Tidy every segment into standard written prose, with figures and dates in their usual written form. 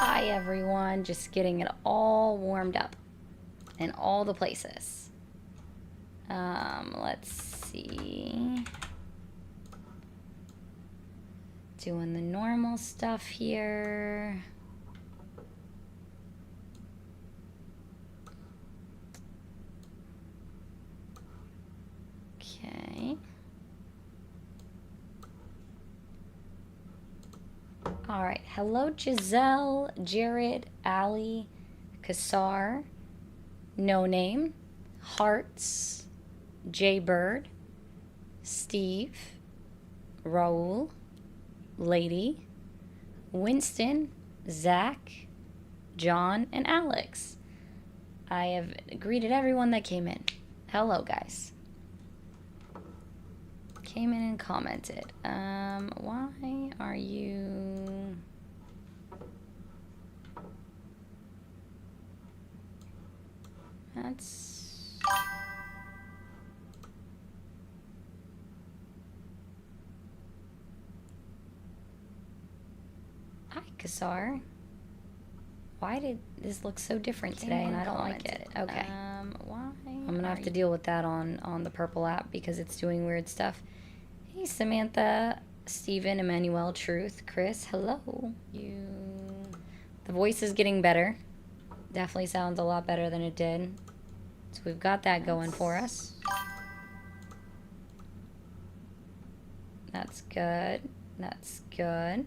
Hi everyone, just getting it all warmed up in all the places. Let's see. Doing the normal stuff here. Okay. All right. Hello, Giselle, Jared, Ali, Kassar, No Name, Hearts, Jay Bird, Steve, Raul, Lady, Winston, Zach, John, and Alex. I have greeted everyone that came in. Hello, guys. Came in and commented. Why are you... That's... Hi, Kassar. Why did this look so different today and I don't like it? Okay. Why? I'm gonna have to deal with that on the purple app because it's doing weird stuff. Hey, Samantha, Stephen, Emmanuel, Truth, Chris, hello. The voice is getting better. Definitely sounds a lot better than it did. So we've got that going for us. That's good. That's good.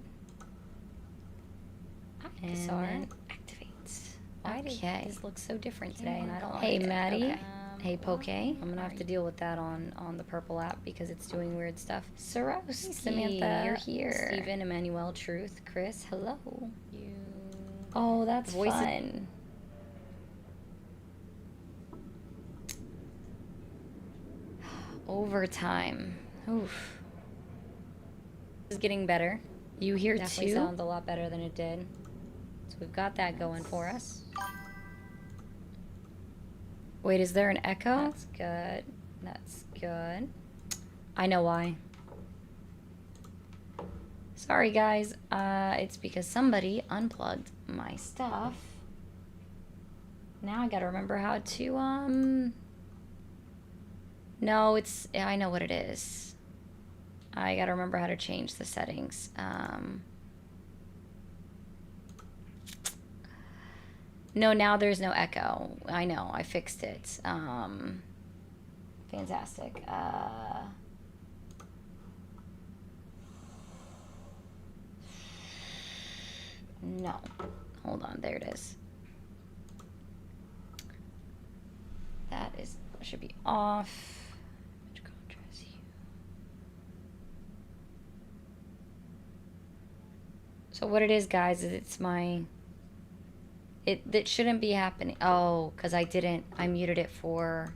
And activates. Why did this look so different today and I don't like it? Hey, Maddie. Okay. Hey, Poke. I'm gonna have to deal with that on the purple app because it's doing weird stuff. Saroski, Samantha, you're here. Stephen, Emmanuel, Truth, Chris, hello. Oh, that's fun. Overtime. Oof. This is getting better. You here Definitely too? Sounds a lot better than it did. So we've got that going for us. Wait, is there an echo? That's good. That's good. I know why. Sorry, guys. It's because somebody unplugged my stuff. Now I gotta remember how to, No, I know what it is. I gotta remember how to change the settings. No, now there's no echo. I know, I fixed it. Fantastic. No. Hold on, there it is. That should be off. So what it is, guys, is it's my... That shouldn't be happening. Oh, because I muted it for...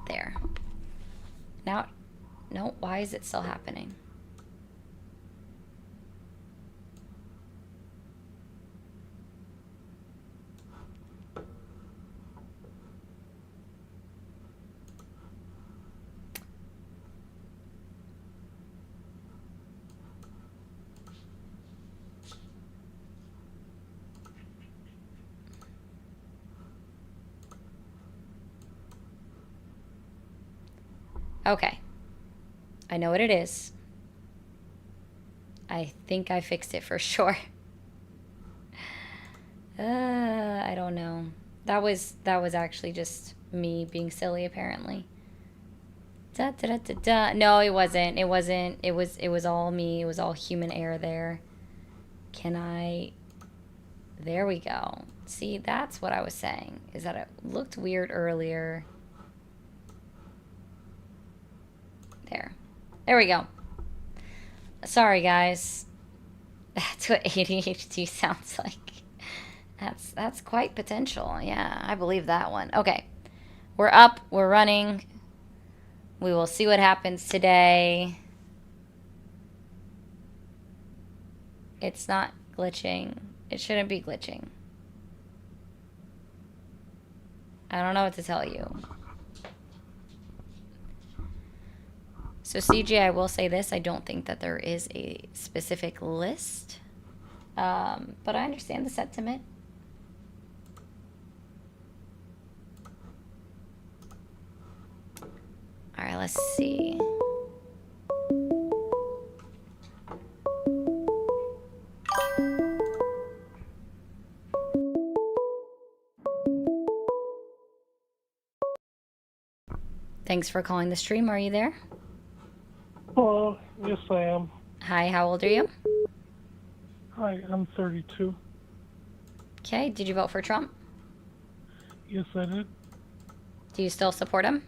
There. Now, no, why is it still happening? Okay. I know what it is. I think I fixed it for sure. I don't know. That was actually just me being silly, apparently. Da, da, da, da, da. No, it wasn't. It wasn't. It was all me. It was all human error there. Can I... There we go. See, that's what I was saying. Is that it looked weird earlier. There we go. Sorry, guys. That's what ADHD sounds like. That's quite potential. Yeah, I believe that one. Okay. We're up. We're running. We will see what happens today. It's not glitching. It shouldn't be glitching. I don't know what to tell you. So CJ, I will say this. I don't think that there is a specific list. But I understand the sentiment. All right, let's see. Thanks for calling the stream. Are you there? Hello. Yes, I am. Hi, how old are you? Hi, I'm 32. Okay, did you vote for Trump? Yes, I did. Do you still support him?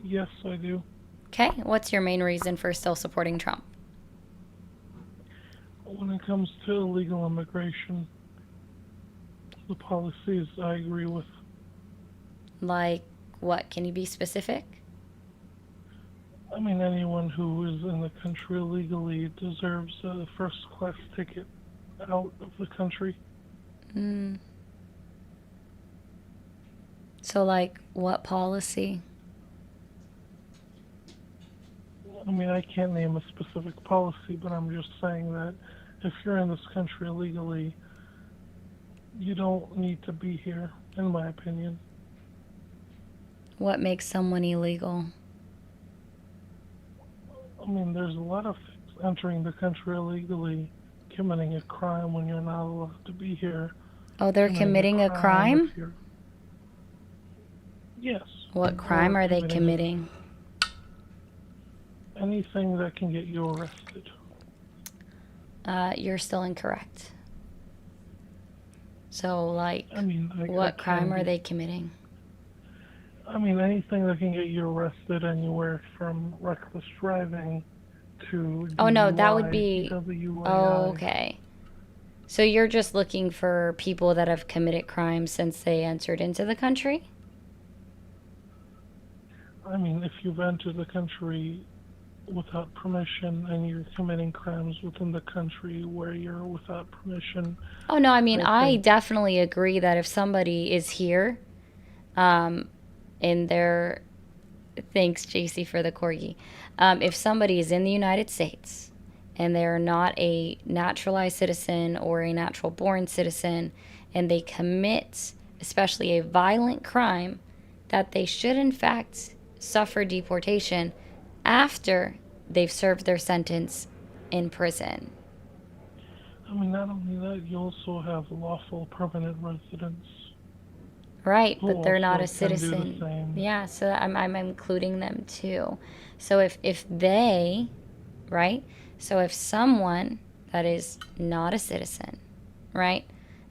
Yes, I do. Okay, what's your main reason for still supporting Trump? When it comes to illegal immigration, the policies I agree with. Like what? Can you be specific? I mean, anyone who is in the country illegally deserves a first-class ticket out of the country. So, like, what policy? I mean, I can't name a specific policy, but I'm just saying that if you're in this country illegally, you don't need to be here, in my opinion. What makes someone illegal? I mean, there's a lot of things. Entering the country illegally, committing a crime when you're not allowed to be here. Oh, they're committing a crime? Yes. What crime are they committing? Anything that can get you arrested. You're still incorrect. So, like, I mean, what crime are they committing? I mean, anything that can get you arrested anywhere from reckless driving to DUI, oh, no, that would be... WII. Oh, okay. So you're just looking for people that have committed crimes since they entered into the country? I mean, if you've entered the country without permission and you're committing crimes within the country where you're without permission. Oh, no, I mean, I definitely agree that if somebody is here, in their... Thanks, JC, for the corgi. If somebody is in the United States and they're not a naturalized citizen or a natural-born citizen, and they commit, especially a violent crime, that they should, in fact, suffer deportation after they've served their sentence in prison. I mean, not only that, you also have lawful permanent residents. Right, but they're not a citizen. Yeah, so I'm including them too. So if they, right? So if someone that is not a citizen, right?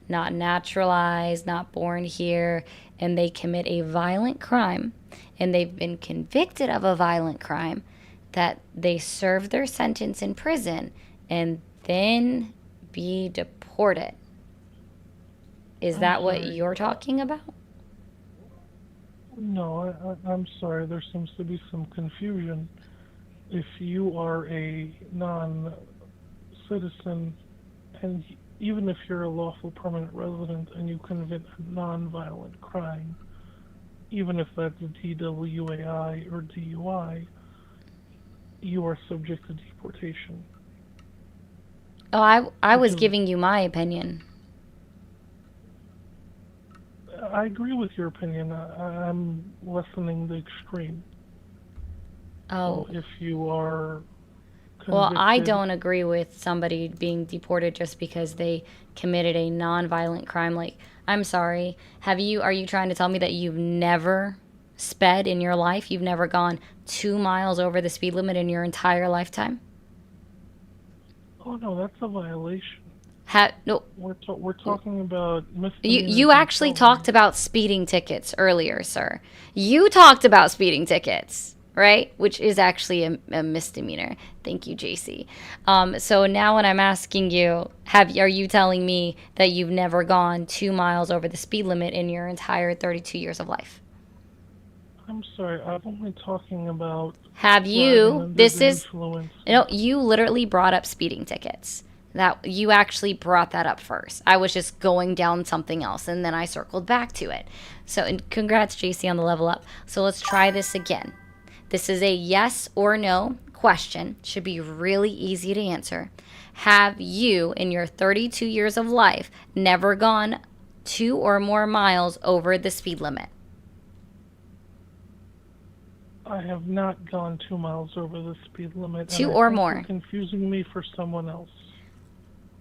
Not naturalized, not born here, and they commit a violent crime, and they've been convicted of a violent crime, that they serve their sentence in prison and then be deported. Is that what you're talking about? No, I'm sorry. There seems to be some confusion. If you are a non-citizen, and even if you're a lawful permanent resident and you commit a non-violent crime, even if that's a DWAI or DUI, you are subject to deportation. Oh, I was giving you my opinion. I agree with your opinion. I'm lessening the extreme. Oh. So if you are convicted... Well, I don't agree with somebody being deported just because they committed a non-violent crime. Like, I'm sorry. Are you trying to tell me that you've never sped in your life? You've never gone 2 miles over the speed limit in your entire lifetime? Oh, no, that's a violation. No. We're talking about misdemeanors. You actually talked about speeding tickets earlier, sir. You talked about speeding tickets, right? Which is actually a misdemeanor. Thank you, JC. So now when I'm asking you, are you telling me that you've never gone 2 miles over the speed limit in your entire 32 years of life? I'm sorry, I'm only talking about... Have you? No, you literally brought up speeding tickets. That you actually brought that up first. I was just going down something else, and then I circled back to it. So, and congrats, JC, on the level up. So let's try this again. This is a yes or no question. Should be really easy to answer. Have you, in your 32 years of life, never gone 2 or more miles over the speed limit? I have not gone 2 miles over the speed limit. 2 and or I think more. You're confusing me for someone else.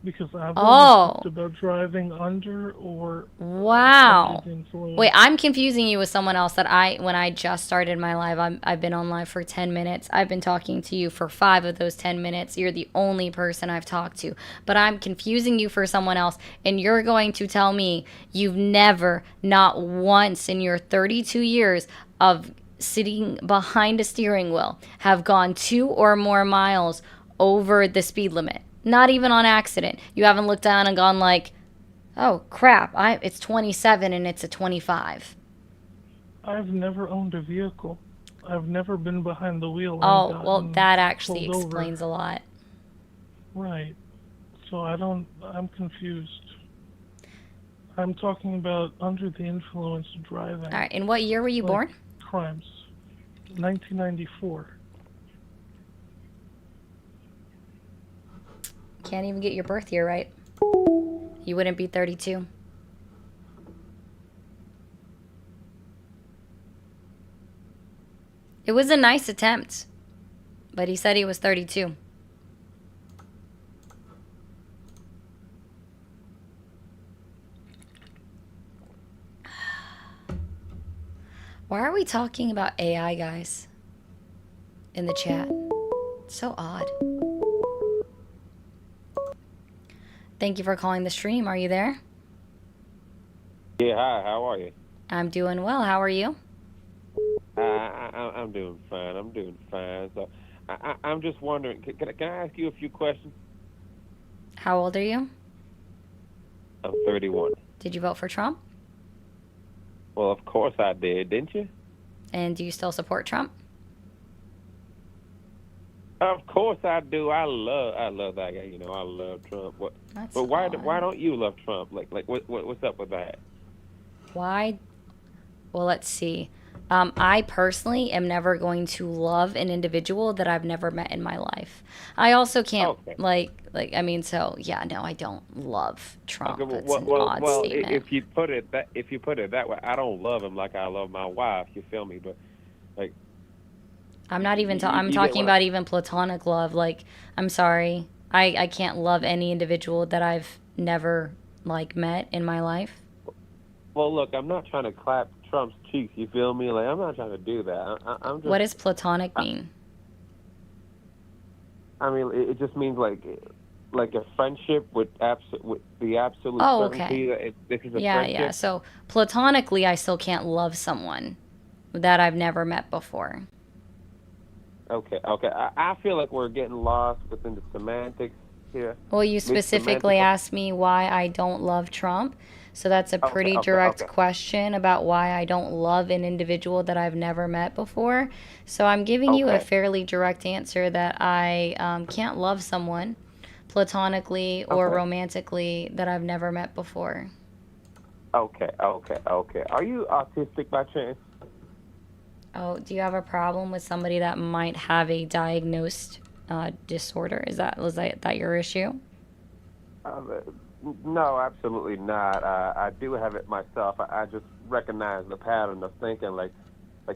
Because I've always talked about driving under or under the influence. Wait, I'm confusing you with someone else that when I just started my live, I've been on live for 10 minutes. I've been talking to you for 5 of those 10 minutes. You're the only person I've talked to. But I'm confusing you for someone else, and you're going to tell me you've never, not once in your 32 years of sitting behind a steering wheel, have gone 2 or more miles over the speed limit. Not even on accident. You haven't looked down and gone like, oh crap, it's 27 and it's a 25. I've never owned a vehicle. I've never been behind the wheel. Oh, well, that actually explains a lot. Right. So I'm confused. I'm talking about under the influence driving. All right. In what year were you born? Crimes. 1994. Can't even get your birth year right. You wouldn't be 32. It was a nice attempt, but he said he was 32. Why are we talking about AI, guys, in the chat? It's so odd. Thank you for calling the stream. Are you there? Yeah, hi. How are you? I'm doing well. How are you? I'm doing fine. So I'm just wondering, can I ask you a few questions? How old are you? I'm 31. Did you vote for Trump? Well, of course I did, didn't you? And do you still support Trump? Of course I do. I love that guy. You know, I love Trump. But why don't you love Trump? Like what's up with that? Why? Well, let's see. I personally am never going to love an individual that I've never met in my life. I also can't so yeah, no, I don't love Trump. Okay, That's an odd statement. if you put it that way, I don't love him like I love my wife. You feel me? But like, I'm not even. I'm talking about even platonic love. Like, I'm sorry, I can't love any individual that I've never met in my life. Well, look, I'm not trying to clap Trump's cheeks. You feel me? Like, I'm not trying to do that. I'm just. What does platonic mean? I mean, it just means like a friendship with the absolute certainty that this is a friendship. Yeah. So platonically, I still can't love someone that I've never met before. Okay. I feel like we're getting lost within the semantics here. Well, you specifically asked me why I don't love Trump. So that's a pretty direct question about why I don't love an individual that I've never met before. So I'm giving you a fairly direct answer that I can't love someone platonically or romantically that I've never met before. Okay. Are you autistic by chance? Oh, do you have a problem with somebody that might have a diagnosed disorder? Was that your issue? No, absolutely not. I do have it myself. I just recognize the pattern of thinking like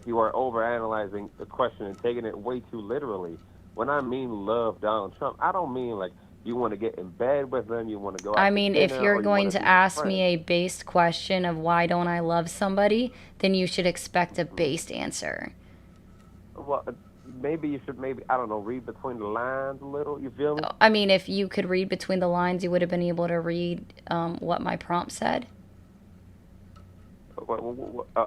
you are overanalyzing the question and taking it way too literally. When I mean love Donald Trump, I don't mean like you want to get in bed with him, you want to go out to dinner, if you're going to ask me a based question of why don't I love somebody, then you should expect a based answer. Well, maybe you should I don't know, read between the lines a little. You feel me? I mean, if you could read between the lines, you would have been able to read what my prompt said.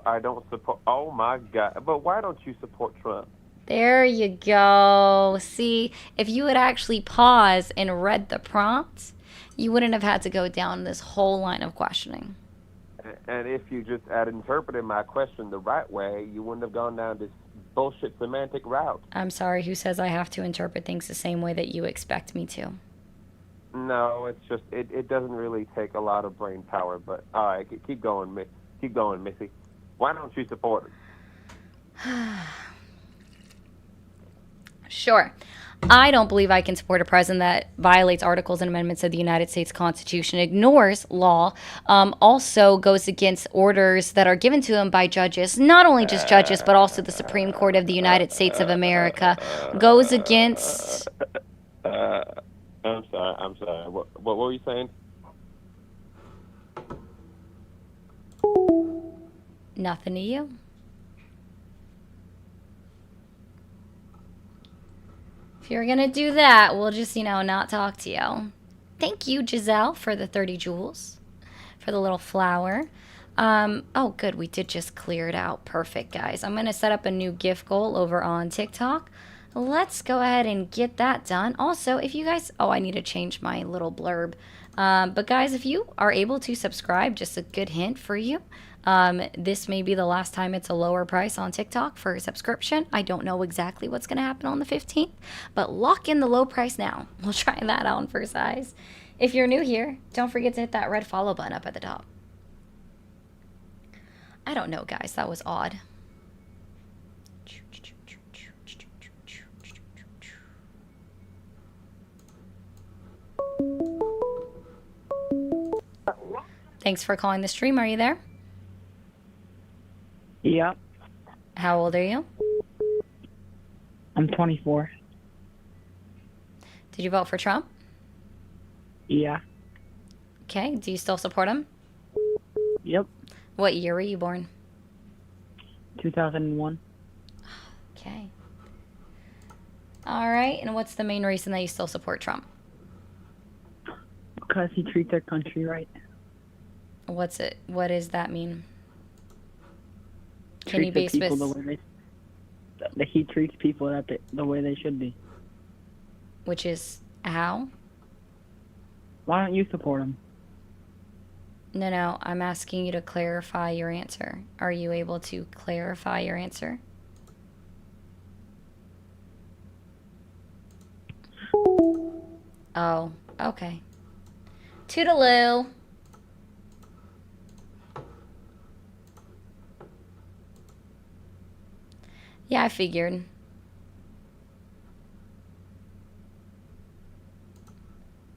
I don't support. Oh my God! But why don't you support Trump? There you go. See, if you had actually paused and read the prompt, you wouldn't have had to go down this whole line of questioning. And if you just had interpreted my question the right way, you wouldn't have gone down this bullshit semantic route. I'm sorry, who says I have to interpret things the same way that you expect me to? No, it's just, it doesn't really take a lot of brain power, but all right, keep going, Missy. Why don't you support it? Sure. I don't believe I can support a president that violates articles and amendments of the United States Constitution, ignores law, also goes against orders that are given to him by judges, not only just judges, but also the Supreme Court of the United States of America, goes against. Uh, I'm sorry. I'm sorry. What were you saying? Nothing to you. If you're going to do that, we'll just, not talk to you. Thank you, Giselle, for the 30 jewels, for the little flower. Oh, good. We did just clear it out. Perfect, guys. I'm going to set up a new gift goal over on TikTok. Let's go ahead and get that done. Also, if you guys... Oh, I need to change my little blurb. But, guys, if you are able to subscribe, just a good hint for you. This may be the last time it's a lower price on TikTok for a subscription. I don't know exactly what's going to happen on the 15th, but lock in the low price now. We'll try that on for size. If you're new here, don't forget to hit that red follow button up at the top. I don't know, guys. That was odd. Thanks for calling the stream. Are you there? Yeah. How old are you? I'm 24. Did you vote for Trump? Yeah. Okay. Do you still support him? Yep. What year were you born? 2001. Okay. All right. And what's the main reason that you still support Trump? Because he treats our country right. What's it? What does that mean? Can you be people specific? He treats people the way they should be. Which is how? Why don't you support him? No. I'm asking you to clarify your answer. Are you able to clarify your answer? Oh, okay. Toodaloo. Yeah, I figured.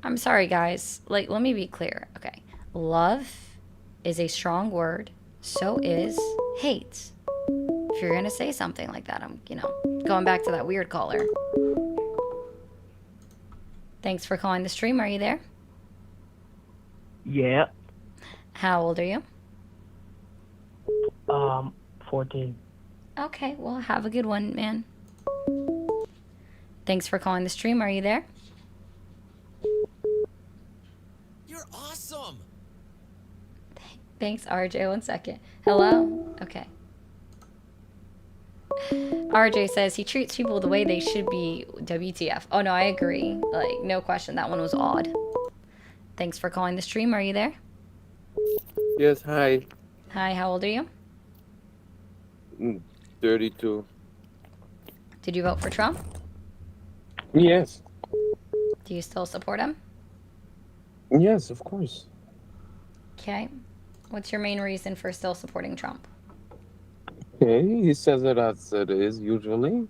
I'm sorry, guys. Let me be clear. Okay. Love is a strong word. So is hate. If you're going to say something like that, I'm, going back to that weird caller. Thanks for calling the stream. Are you there? Yeah. How old are you? 14. Okay, well, have a good one, man. Thanks for calling the stream. Are you there? You're awesome. Thanks, RJ. 1 second. Hello? Okay. RJ says he treats people the way they should be. WTF. Oh, no, I agree. No question. That one was odd. Thanks for calling the stream. Are you there? Yes. Hi. Hi, how old are you? 32. Did you vote for Trump? Yes. Do you still support him? Yes, of course. Okay. What's your main reason for still supporting Trump? Okay, he says it as it is usually.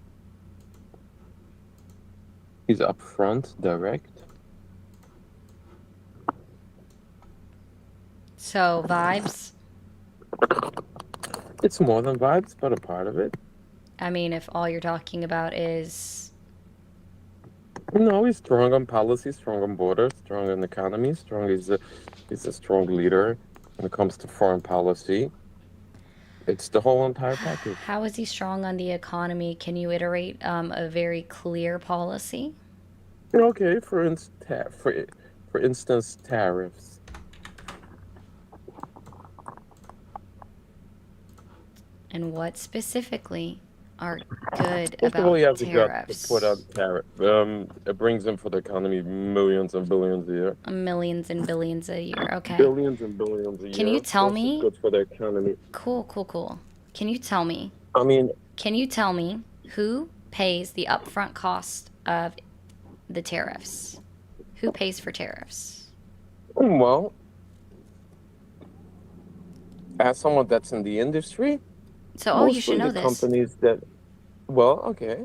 He's upfront, direct. So, vibes? It's more than vibes, but a part of it. I mean, if all you're talking about is... No, he's strong on policy, strong on borders, strong on economy, he's a strong leader when it comes to foreign policy. It's the whole entire package. How is he strong on the economy? Can you iterate a very clear policy? Okay, for instance, tariffs. And what specifically are good First of all, you have about the guts tariffs? to put out tariff. It brings in for the economy millions and billions a year. Millions and billions a year. Okay. Billions and billions a year. Can you tell Plus, me? it's good for the economy. Cool. Can you tell me? I mean, Can you tell me who pays the upfront cost of the tariffs? Who pays for tariffs? well, as someone that's in the industry, So, you mostly should know the this. companies that, well, okay.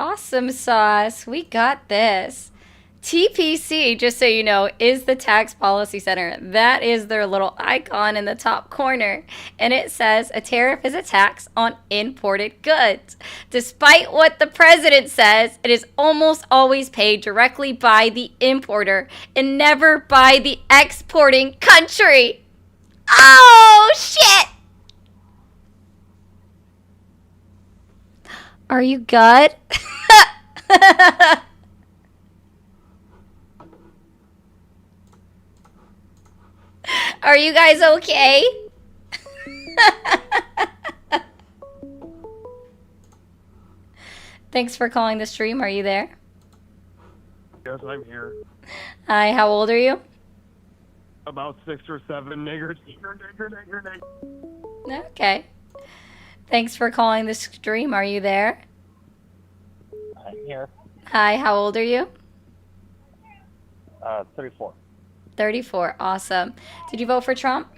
Awesome sauce. We got this. TPC, just so you know, is the Tax Policy Center. That is their little icon in the top corner. And it says a tariff is a tax on imported goods. Despite what the president says, it is almost always paid directly by the importer and never by the exporting country. Oh, shit! Are you good? Are you guys okay? Thanks for calling the stream. Are you there? Yes, I'm here. Hi, how old are you? About 6 or 7 niggers. Okay. Thanks for calling the stream. Are you there? I'm here. Hi, how old are you? 34. 34. Awesome. Did you vote for Trump?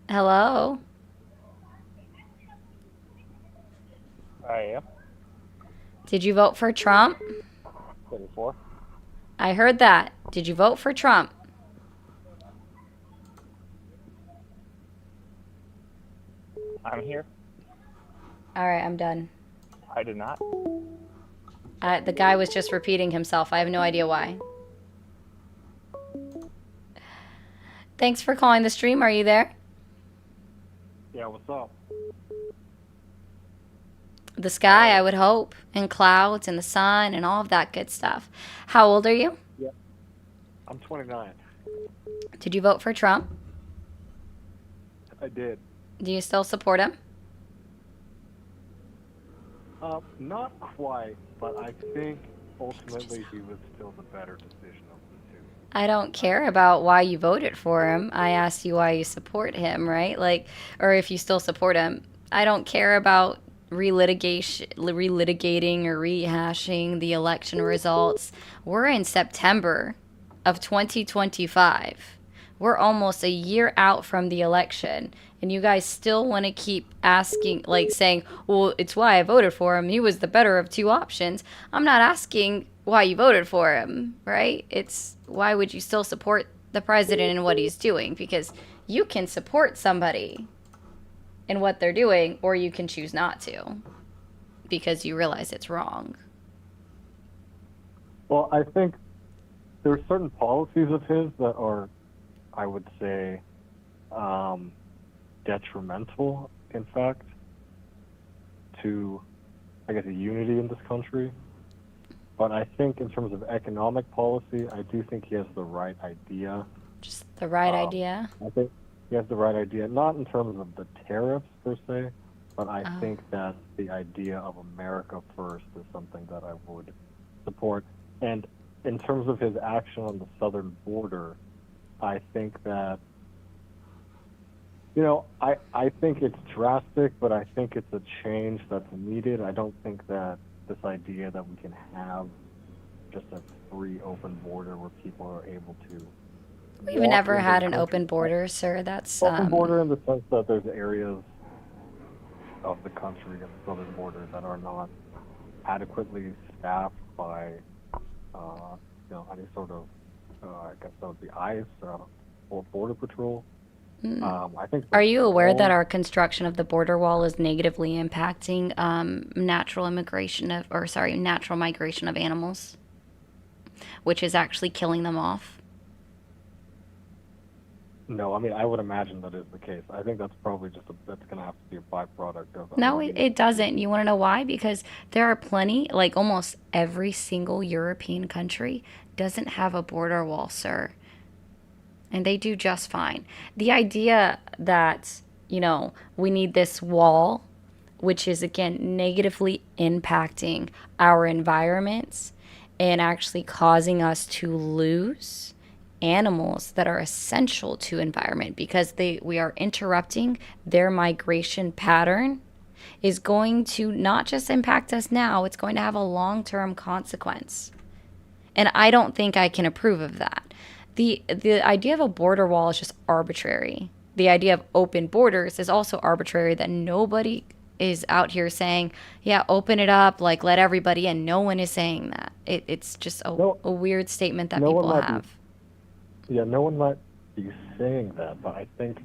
Hello? I am. Did you vote for Trump? 34. I heard that. Did you vote for Trump? I'm here. All right, I'm done. I did not. The guy was just repeating himself. I have no idea why. Thanks for calling the stream. Are you there? Yeah, what's up? The sky, I would hope, and clouds and the sun and all of that good stuff. How old are you? Yeah. I'm 29. Did you vote for Trump? I did. Do you still support him? Not quite, but I think ultimately he was still the better decision of the two. I don't care about why you voted for him. I asked you why you support him, right? Like, or if you still support him. I don't care about relitigating or rehashing the election results. We're in September of 2025. We're almost a year out from the election, and you guys still want to keep asking, like saying, well, it's why I voted for him. He was the better of two options. I'm not asking why you voted for him, right? It's why would you still support the president and what he's doing? Because you can support somebody in what they're doing, or you can choose not to because you realize it's wrong. Well, I think there are certain policies of his that are, I would say, detrimental, in fact, to, I guess, unity in this country. But I think in terms of economic policy, I do think he has the right idea. Just the right idea? I think he has the right idea, not in terms of the tariffs per se, but I think that the idea of America first is something that I would support. And in terms of his action on the southern border, I think that, you know, I think it's drastic, but I think it's a change that's needed. I don't think that this idea that we can have just a free open border where people are able to We've never had an open border, sir. That's open border in the sense that there's areas of the country and the southern border that are not adequately staffed by, any sort of, I guess that would be ICE or Border Patrol. I think. Are you aware that our construction of the border wall is negatively impacting natural migration of animals, which is actually killing them off? No, I mean, I would imagine that is the case. I think that's probably that's going to have to be a byproduct of. No, it doesn't. You want to know why? Because there are plenty, like almost every single European country doesn't have a border wall, sir. And they do just fine. The idea that, we need this wall, which is, again, negatively impacting our environments and actually causing us to lose animals that are essential to environment because we are interrupting their migration pattern, is going to not just impact us now, it's going to have a long-term consequence. And I don't think I can approve of that. The idea of a border wall is just arbitrary. the idea of open borders is also arbitrary, that nobody is out here saying, yeah, open it up, like let everybody in. No one is saying that. It's just a weird statement that no one people might have. No one might be saying that, but I think,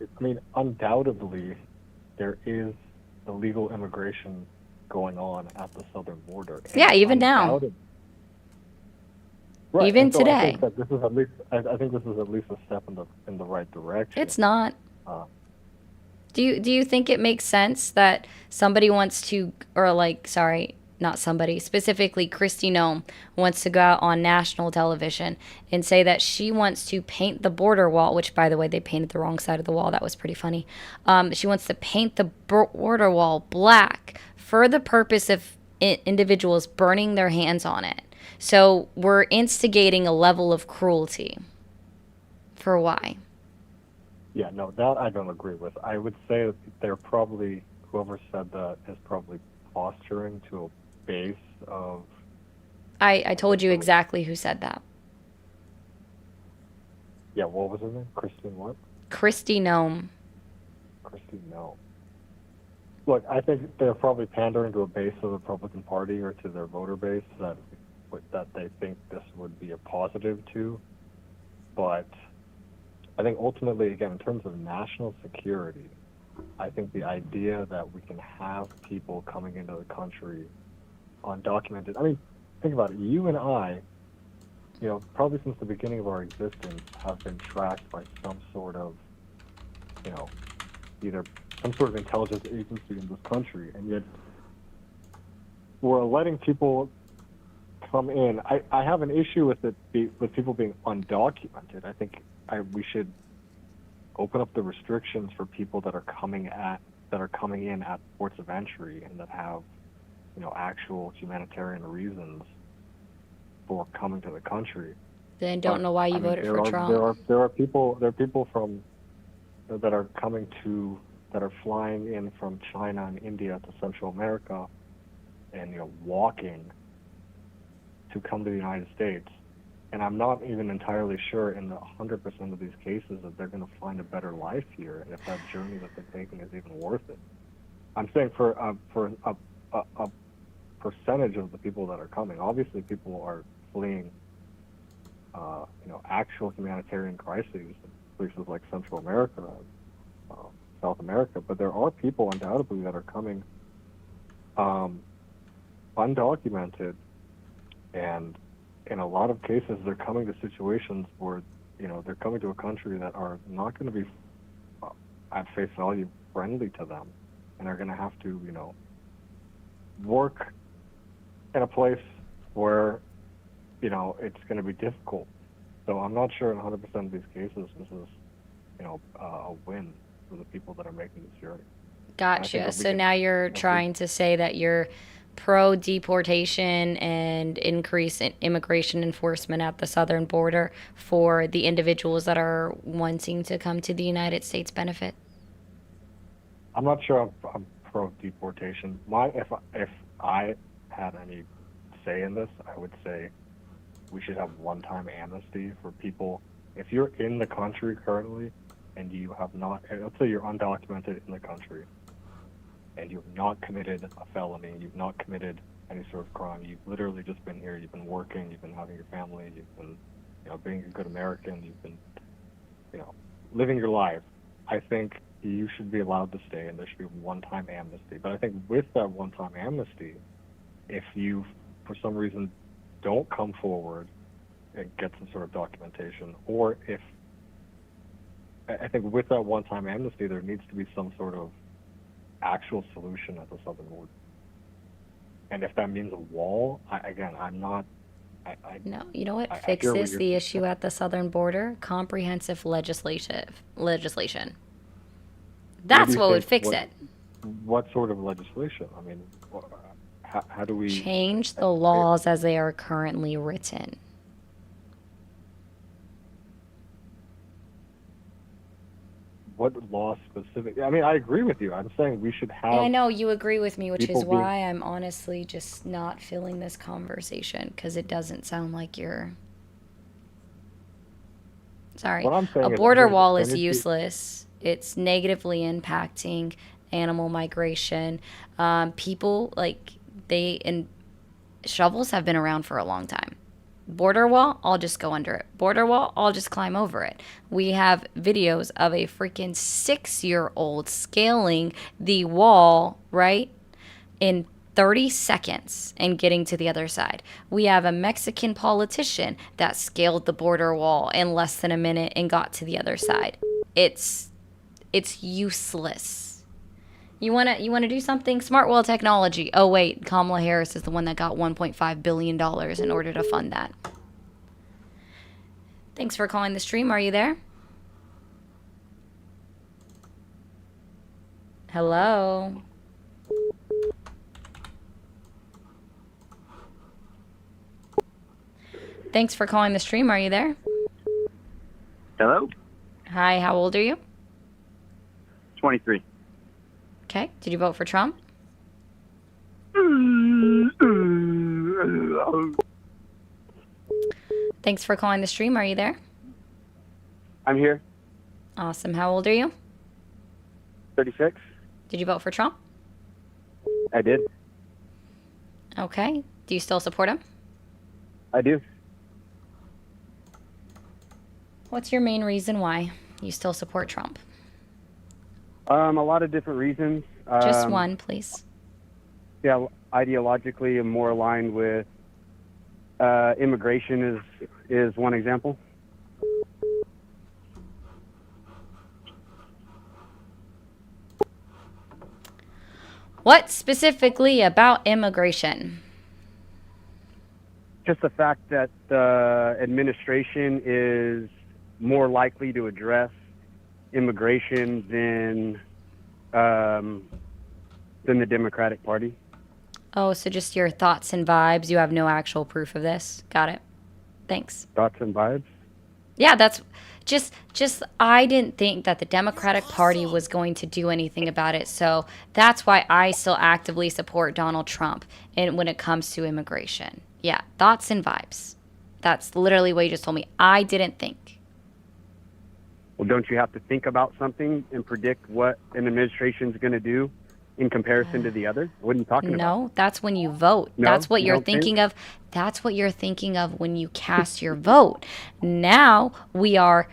I mean, undoubtedly, there is illegal immigration going on at the southern border. Yeah, even now. Right. Even and so today. I think that this is at least. I think this is at least a step in the right direction. It's not. Do you think it makes sense that somebody wants to, or like, sorry, not somebody, specifically Kristi Noem wants to go out on national television and say that she wants to paint the border wall, which, by the way, they painted the wrong side of the wall. That was pretty funny. She wants to paint the border wall black for the purpose of individuals burning their hands on it. So we're instigating a level of cruelty. For why? Yeah, no, that I don't agree with. I would say that they're probably, whoever said that is probably posturing to a base of... I told you exactly who said that. Yeah, what was her name? Christine what? Kristi Noem. Christine Noem. Look, I think they're probably pandering to a base of the Republican Party or to their voter base that they think this would be a positive to. But I think ultimately, again, in terms of national security, I think the idea that we can have people coming into the country undocumented. I mean, think about it. You and I, probably since the beginning of our existence, have been tracked by some sort of, either some sort of intelligence agency in this country, and yet we're letting people come in. I have an issue with with people being undocumented. I think we should open up the restrictions for people that are coming in at ports of entry and that have, actual humanitarian reasons for coming to the country. Then don't know why you voted for Trump. There are people from that are flying in from China and India to Central America and walking to come to the United States. And I'm not even entirely sure in the 100% of these cases that they're going to find a better life here, and if that journey that they're taking is even worth it. I'm saying for a percentage of the people that are coming. Obviously, people are fleeing, actual humanitarian crises in places like Central America, South America. But there are people undoubtedly that are coming undocumented, and in a lot of cases, they're coming to situations where, they're coming to a country that are not going to be, at face value, friendly to them, and are going to have to, work in a place where, it's going to be difficult. So I'm not sure in 100% of these cases this is, a win for the people that are making this journey. Gotcha. So now you're trying to say that you're pro-deportation and increase in immigration enforcement at the southern border for the individuals that are wanting to come to the United States benefit? I'm not sure I'm pro-deportation. If I had any say in this, I would say we should have one-time amnesty for people. If you're in the country currently and you have not, let's say you're undocumented in the country, and you've not committed a felony, you've not committed any sort of crime, you've literally just been here, you've been working, you've been having your family, you've been, being a good American, you've been, living your life, I think you should be allowed to stay, and there should be one-time amnesty. But I think with that one-time amnesty, if you, for some reason, don't come forward and get some sort of documentation, or if, I think with that one-time amnesty, there needs to be some sort of actual solution at the southern border. And if that means a wall, I'm not. No, you know what fixes the issue at the southern border? Comprehensive legislation. That's what would fix it. What sort of legislation? I mean, how do we change the laws as they are currently written? What law specific? I mean, I agree with you. I'm saying we should have. I know you agree with me, which is why I'm honestly just not feeling this conversation, because it doesn't sound like you're Sorry. What I'm saying A is border there's a wall is tendency- useless. It's negatively impacting animal migration. People, like, and shovels have been around for a long time. Border wall, I'll just go under it. Border wall, I'll just climb over it. We have videos of a freaking 6-year-old scaling the wall, right, in 30 seconds and getting to the other side. We have a Mexican politician that scaled the border wall in less than a minute and got to the other side. It's useless. You wanna do something? Smart wall technology. Oh wait, Kamala Harris is the one that got $1.5 billion in order to fund that. Thanks for calling the stream. Are you there? Hello? Thanks for calling the stream. Are you there? Hello? Hi, how old are you? 23. Okay. Did you vote for Trump? Thanks for calling the stream. Are you there? I'm here. Awesome. How old are you? 36. Did you vote for Trump? I did. Okay. Do you still support him? I do. What's your main reason why you still support Trump? A lot of different reasons. Just one, please. Yeah, ideologically, I'm more aligned with immigration is one example. What specifically about immigration? Just the fact that the administration is more likely to address immigration than the Democratic Party. Oh, so just your thoughts and vibes. You have no actual proof of this. Got it. Thanks. Thoughts and vibes? Yeah, that's just I didn't think that the Democratic Party was going to do anything about it. So that's why I still actively support Donald Trump and when it comes to immigration. Yeah, thoughts and vibes. That's literally what you just told me. I didn't think. Well, don't you have to think about something and predict what an administration is going to do in comparison to the other? What are you talking about? No, that's when you vote. No, That's what you you're don't think? thinking of. That's what you're thinking of when you cast your vote. Now we are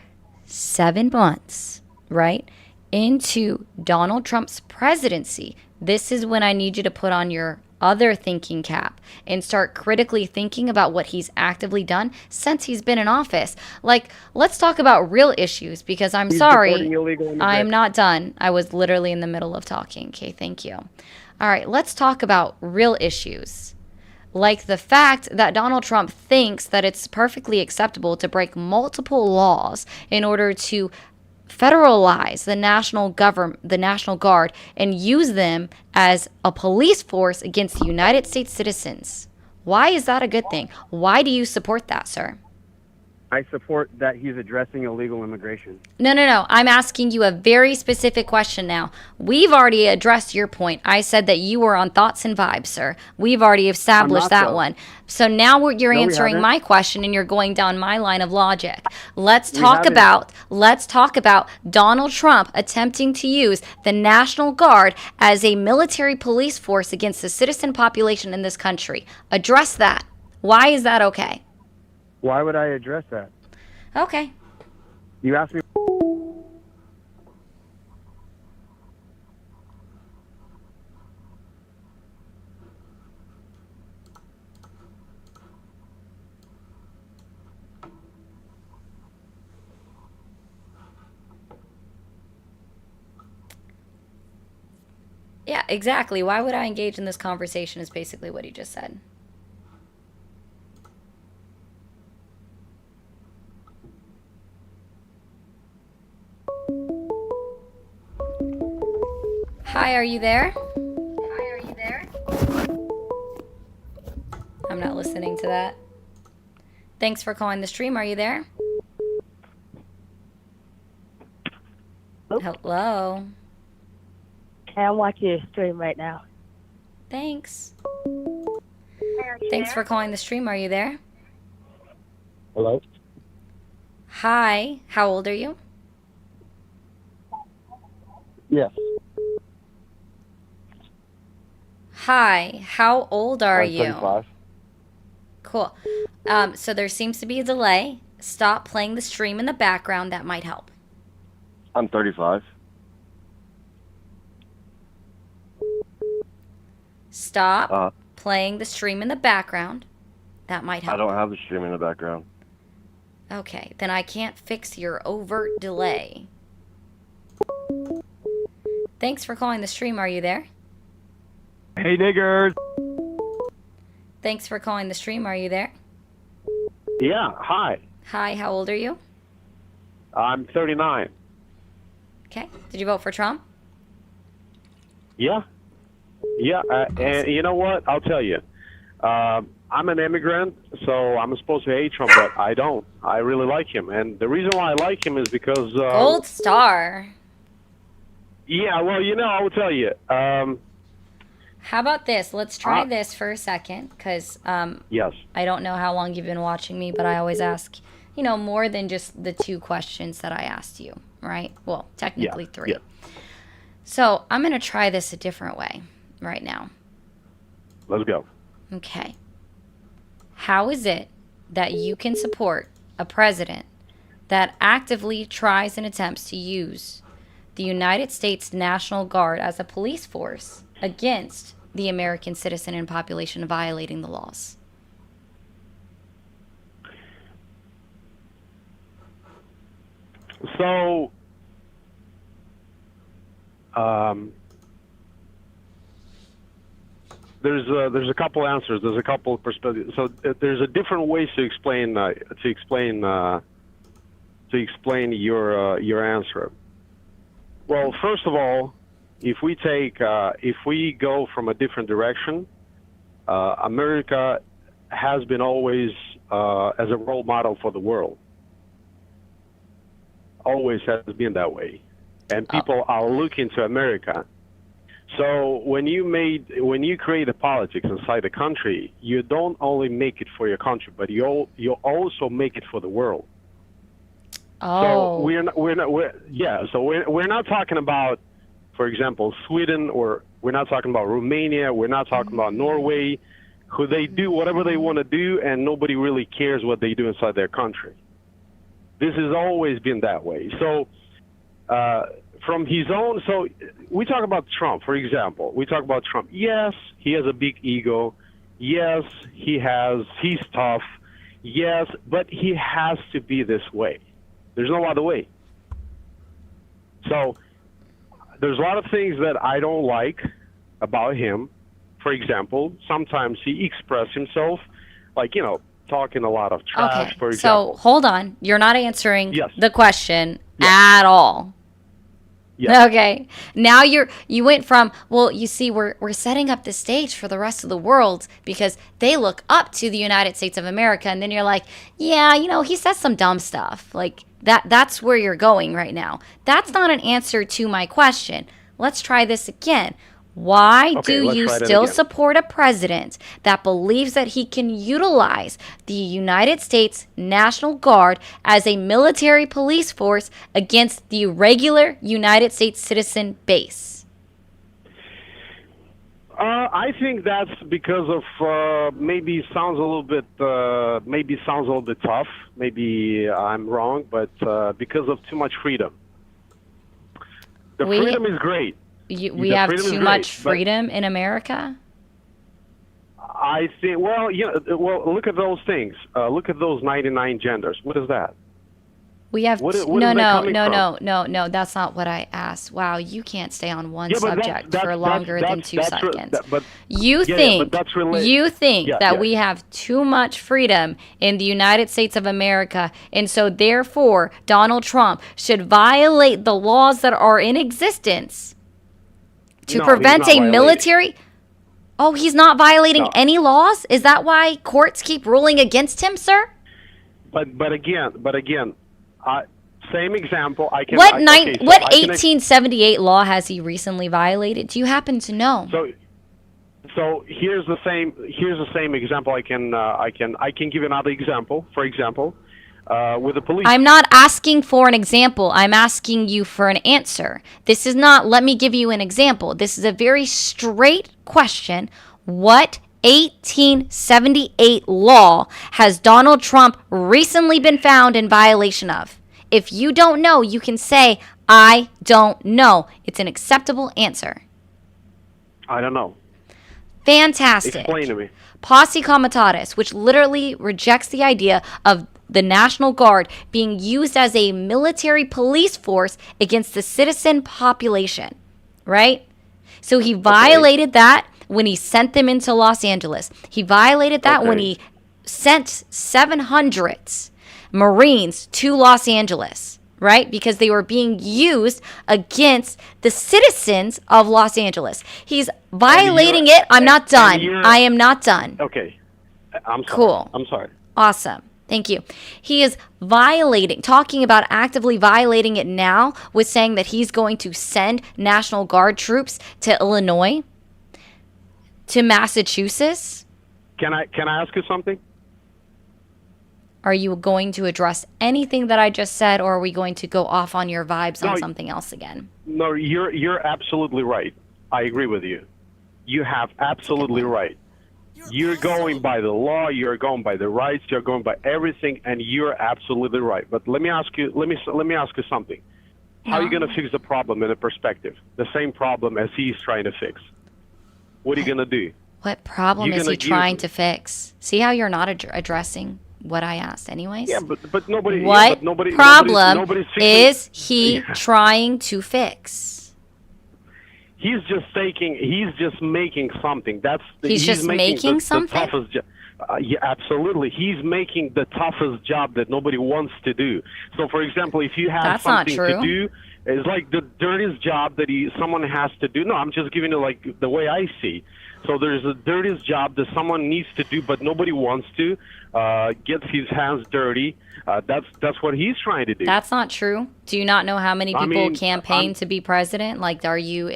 7 months, right, into Donald Trump's presidency. This is when I need you to put on your other thinking cap and start critically thinking about what he's actively done since he's been in office. Like, let's talk about real issues because I'm He's sorry, deporting illegal immigrants. I'm not done. I was literally in the middle of talking. Okay, thank you. All right, let's talk about real issues. Like the fact that Donald Trump thinks that it's perfectly acceptable to break multiple laws in order to federalize the national Guard, and use them as a police force against the United States citizens. Why is that a good thing? Why do you support that, sir? I support that he's addressing illegal immigration. No. I'm asking you a very specific question now. We've already addressed your point. I said that you were on thoughts and vibes, sir. We've already established that one. So now you're answering my question and you're going down my line of logic. Let's talk about Donald Trump attempting to use the National Guard as a military police force against the citizen population in this country. Address that. Why is that okay? Why would I address that? Okay. You asked me. Yeah, exactly. Why would I engage in this conversation is basically what he just said. Hi, are you there? I'm not listening to that. Thanks for calling the stream. Are you there? Hello. Hey, I'm watching your stream right now. Thanks. Thanks for calling the stream. Are you there? Hello? Hi, how old are you? Yes. Hi, how old are I'm you? 35. Cool. So there seems to be a delay. Stop playing the stream in the background. That might help. I'm 35. Stop playing the stream in the background. That might help. I don't have the stream in the background. Okay, then I can't fix your overt delay. Thanks for calling the stream. Are you there? Hey, niggers. Thanks for calling the stream. Are you there? Yeah. Hi. Hi, how old are you? I'm 39. Okay. Did you vote for Trump? Yeah. Yeah. And you know what? I'll tell you. I'm an immigrant, so I'm supposed to hate Trump, but I don't. I really like him, and the reason why I like him is because Gold star. Yeah. Well, I will tell you. How about this? Let's try this for a second, because Yes. I don't know how long you've been watching me, but I always ask, more than just the 2 questions that I asked you, right? Well, technically 3. Yeah. So I'm going to try this a different way right now. Let's go. Okay. How is it that you can support a president that actively tries and attempts to use the United States National Guard as a police force against the American citizen and population violating the laws? So, there's a couple answers. There's a couple perspectives. So there's a different ways to explain your answer. Well, first of all, if we go from a different direction, America has been always as a role model for the world. Always has been that way, and people are looking to America. So when you create a politics inside the country, you don't only make it for your country, but you also make it for the world. Oh. So we're not talking about, for example, Sweden, or we're not talking about Romania. We're not talking about Norway, who they do whatever they want to do, and nobody really cares what they do inside their country. This has always been that way. So from his own, so we talk about Trump, for example. We talk about Trump. Yes, he has a big ego. Yes, he's tough. Yes, but he has to be this way. There's no other way. So there's a lot of things that I don't like about him. For example, sometimes he expresses himself like, talking a lot of trash, for example. So hold on. You're not answering Yes. the question at all. Yes. Okay. Now you went from, well, you see, we're setting up the stage for the rest of the world because they look up to the United States of America, and then you're like, yeah, he says some dumb stuff. Like that's where you're going right now. That's not an answer to my question. Let's try this again. Why do you still support a president that believes that he can utilize the United States National Guard as a military police force against the regular United States citizen base? I think that's because of maybe sounds a little bit tough. Maybe I'm wrong, but because of too much freedom. The freedom is great. We have too much freedom in America? I think, well, look at those things. Look at those 99 genders. What is that? We have no. That's not what I asked. Wow, you can't stay on one subject for longer than 2 seconds. You think that we have too much freedom in the United States of America, and so therefore Donald Trump should violate the laws that are in existence to prevent a military. Oh, he's not violating any laws? Is that why courts keep ruling against him, sir? But again. Same example. What 1878 law has he recently violated? Do you happen to know? So here's the same example. I can give another example. For example, with the police. I'm not asking for an example. I'm asking you for an answer. This is not, let me give you an example. This is a very straight question. What 1878 law has Donald Trump recently been found in violation of? If you don't know, you can say, I don't know. It's an acceptable answer. I don't know. Fantastic. Explain to me. Posse comitatus, which literally rejects the idea of the National Guard being used as a military police force against the citizen population, right? So he violated that when he sent them into Los Angeles. He violated that when he sent 700 Marines to Los Angeles, right? Because they were being used against the citizens of Los Angeles. He's violating it. I'm not done. I am not done. Okay. I'm sorry. Cool. I'm sorry. Awesome. Thank you. He is talking about actively violating it now with saying that he's going to send National Guard troops to Illinois, to Massachusetts. Can I ask you something? Are you going to address anything that I just said, or are we going to go off on your vibes on something else again? No, you're absolutely right. I agree with you. You have absolutely right. You're going by the law, you're going by the rights, you're going by everything, and you're absolutely right. But let me ask you something. How are you going to fix the problem in a perspective? The same problem as he's trying to fix. What are you going to do? What problem is he trying to fix? See how you're not addressing what I asked anyways? Yeah, but nobody... What yeah, but nobody, problem nobody's is he trying to fix? He's just making something. He's just making something? The toughest yeah, absolutely. He's making the toughest job that nobody wants to do. So, for example, if you have something to do, it's like the dirtiest job that someone has to do. No, I'm just giving it like the way I see. So there's a dirtiest job that someone needs to do, but nobody wants to. Gets his hands dirty. That's what he's trying to do. That's not true. Do you not know how many people campaign to be president? Like, are you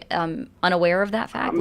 unaware of that fact?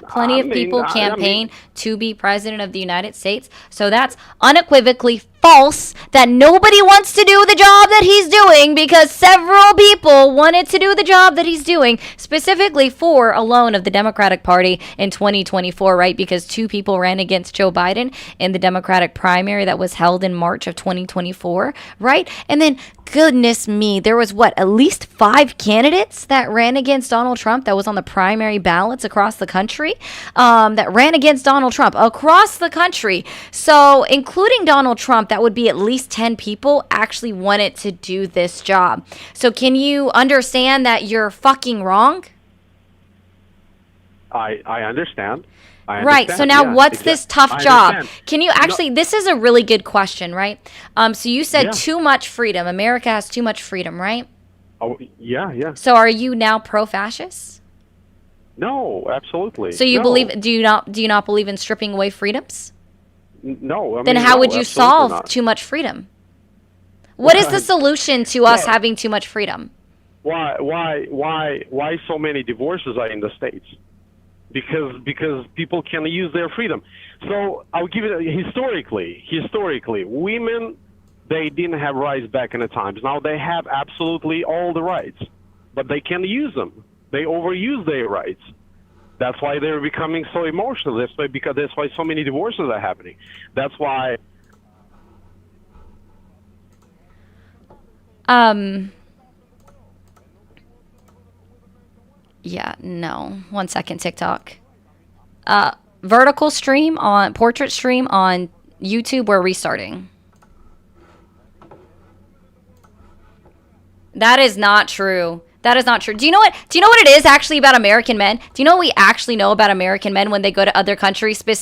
Plenty of people campaign to be president of the United States. So that's unequivocally false that nobody wants to do the job that he's doing, because several people wanted to do the job that he's doing, specifically for a loan of the Democratic Party in 2024, right? Because 2 people ran against Joe Biden in the Democratic primary that was held in March of 2024, right? And then, goodness me, there was at least 5 candidates that ran against Donald Trump that was on the primary ballots across the country, that ran against Donald Trump across the country. So including Donald Trump, that would be at least 10 people actually wanted to do this job. So can you understand that you're fucking wrong? I understand. Right. So now what's this tough job? Can you actually, this is a really good question, right? So you said too much freedom. America has too much freedom, right? Oh, yeah. So are you now pro-fascist? No, absolutely. So you believe, do you not believe in stripping away freedoms? No. Then how would you solve too much freedom? What is the solution to us having too much freedom? Why so many divorces are in the States? Because people can use their freedom. So I'll give it historically, women, they didn't have rights back in the times. Now they have absolutely all the rights, but they can't use them. They overuse their rights. That's why they're becoming so emotional. That's why so many divorces are happening. That's why. Yeah, no. 1 second, TikTok. Vertical stream portrait stream on YouTube, we're restarting. That is not true. That is not true. Do you know what it is actually about American men? Do you know what we actually know about American men when they go to other countries,